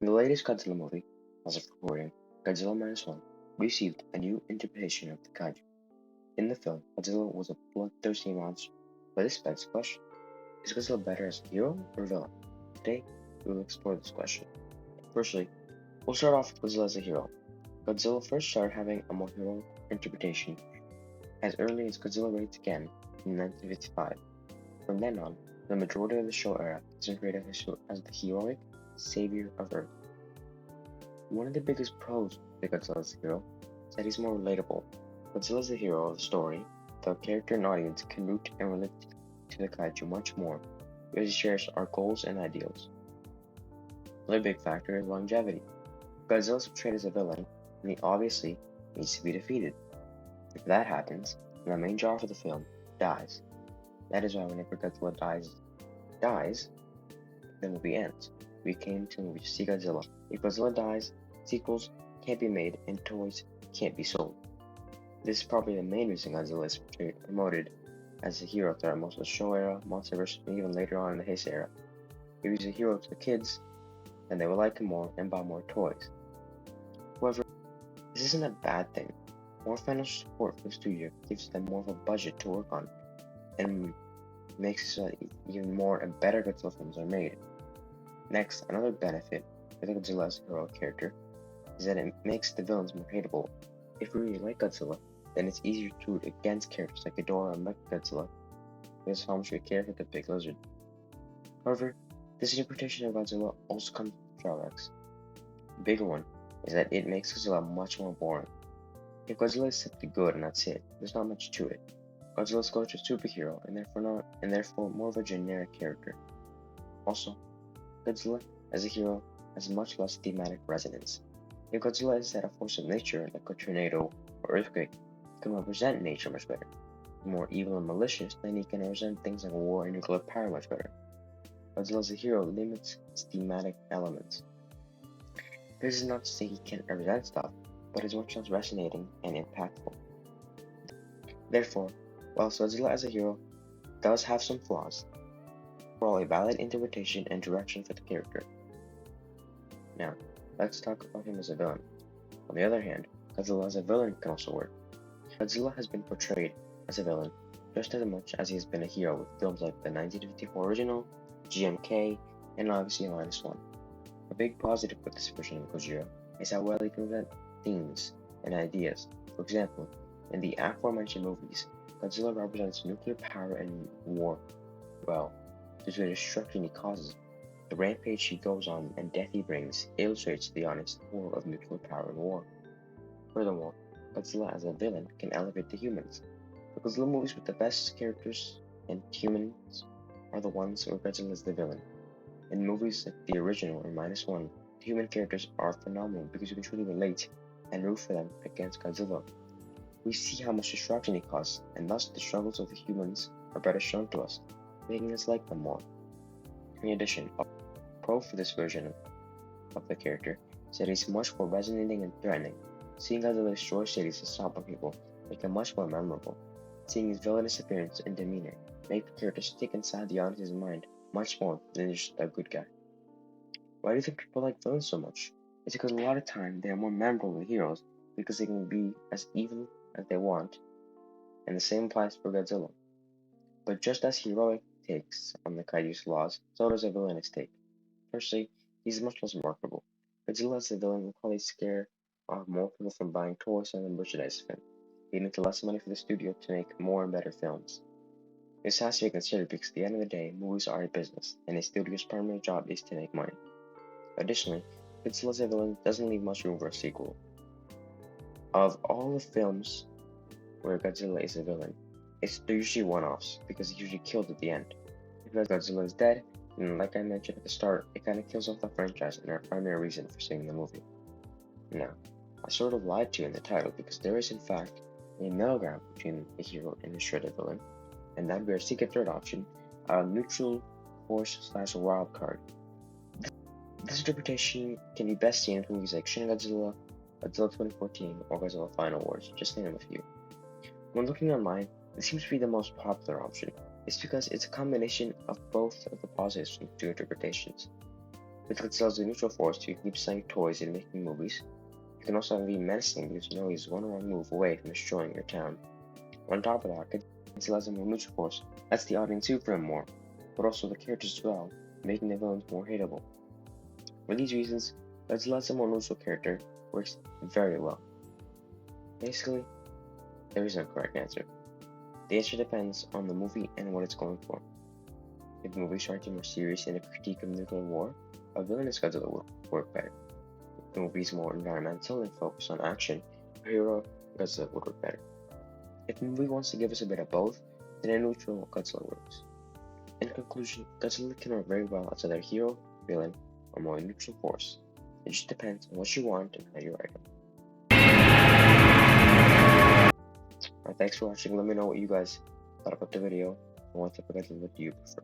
In the latest Godzilla movie, as of recording, Godzilla Minus One received a new interpretation of the kaiju. In the film, Godzilla was a bloodthirsty monster, but this begs the question, is Godzilla better as a hero or villain? Today, we will explore this question. Firstly, we'll start off with Godzilla as a hero. Godzilla first started having a more heroic interpretation as early as Godzilla Raids Again in 1955. From then on, the majority of the show era is portrayed as the heroic savior of Earth. One of the biggest pros to Godzilla as a hero is that he's more relatable. Godzilla is the hero of the story. The character and audience can root and relate to the kaiju much more because he shares our goals and ideals. Another big factor is longevity. Godzilla is portrayed as a villain, and he obviously needs to be defeated. If that happens, then the main draw for the film dies. That is why whenever Godzilla dies, the movie ends. We came to the movie to see Godzilla. If Godzilla dies, sequels can't be made and toys can't be sold. This is probably the main reason Godzilla is promoted as a hero throughout most of the show era, Monsterverse, and even later on in the Heisei era. If he's a hero to the kids, then they will like him more and buy more toys. However, this isn't a bad thing. More financial support for the studio gives them more of a budget to work on, and makes it so that even more and better Godzilla films are made. Next, another benefit for the Godzilla as a hero character is that it makes the villains more hateable. If we really like Godzilla, then it's easier to root against characters like Ghidorah and Mechagodzilla because of how much we care for the big lizard. However, this interpretation of Godzilla also comes with drawbacks. The bigger one is that it makes Godzilla much more boring. If Godzilla is simply good and that's it, there's not much to it. Godzilla is closer to a superhero and therefore more of a generic character. Also, Godzilla as a hero has much less thematic resonance. If Godzilla is at a force of nature like a tornado or earthquake, he can represent nature much better. If more evil and malicious, then he can represent things like war and nuclear power much better. Godzilla as a hero limits its thematic elements. This is not to say he can't represent stuff, but is much less resonating and impactful. Therefore, whilst Godzilla as a hero does have some flaws, overall a valid interpretation and direction for the character. Now, let's talk about him as a villain. On the other hand, Godzilla as a villain can also work. Godzilla has been portrayed as a villain just as much as he has been a hero with films like the 1954 original, GMK, and obviously Minus One. A big positive with this version of Gojira is how well he can present themes and ideas. For example, in the aforementioned movies, Godzilla represents nuclear power and war well, due to the destruction he causes. The rampage he goes on and death he brings illustrates the honest horror of nuclear power and war. Furthermore, Godzilla as a villain can elevate the humans. The Godzilla movies with the best characters and humans are the ones where Godzilla is the villain. In movies like the original or Minus One, the human characters are phenomenal because you can truly relate and root for them against Godzilla. We see how much destruction he causes, and thus the struggles of the humans are better shown to us, making us like them more. In addition, a pro for this version of the character is that he's much more resonating and threatening. Seeing Godzilla destroy cities and stop on people make him much more memorable. Seeing his villainous appearance and demeanor make the character stick inside the audience's mind much more than just a good guy. Why do you think people like villains so much? It's because a lot of time they are more memorable than heroes because they can be as evil as they want, and the same applies for Godzilla. But just as heroic takes on the kaiju's flaws, so does a villainous take. Firstly, he's much less remarkable. Godzilla as a villain will probably scare off more people from buying toys and merchandise of him, leading to less money for the studio to make more and better films. This has to be considered because at the end of the day, movies are a business, and a studio's primary job is to make money. Additionally, Godzilla as a villain doesn't leave much room for a sequel. Of all the films where Godzilla is a villain, they're usually one-offs because he's usually killed at the end. Because Godzilla is dead, and like I mentioned at the start, it kind of kills off the franchise and our primary reason for seeing the movie. Now, I sort of lied to you in the title because there is in fact a middle ground between the hero and the shredded villain, and that would be our secret third option, a neutral force/wild card. This interpretation can be best seen in movies like Shin Godzilla, Godzilla 2014, or Godzilla Final Wars, just to name a few. When looking online, this seems to be the most popular option. It's because it's a combination of both of the positives from two interpretations. With Godzilla's a neutral force, you can keep selling toys and making movies. You can also be menacing because you know he's one wrong move away from destroying your town. On top of that, Godzilla has a more neutral force lets the audience root for him more, but also the characters as well, making the villains more hateable. For these reasons, Godzilla as a more neutral character works very well. Basically, there is no correct answer. The answer depends on the movie and what it's going for. If the movie is trying to be more serious in a critique of nuclear war, a villainous Godzilla would work better. If the movie is more environmental and focused on action, a hero Godzilla would work better. If the movie wants to give us a bit of both, then a neutral Godzilla works. In conclusion, Godzilla can work very well as either a hero, villain, or more neutral force. It just depends on what you want and how you write it. Thanks for watching. Let me know what you guys thought about the video and what type of Godzilla do you prefer.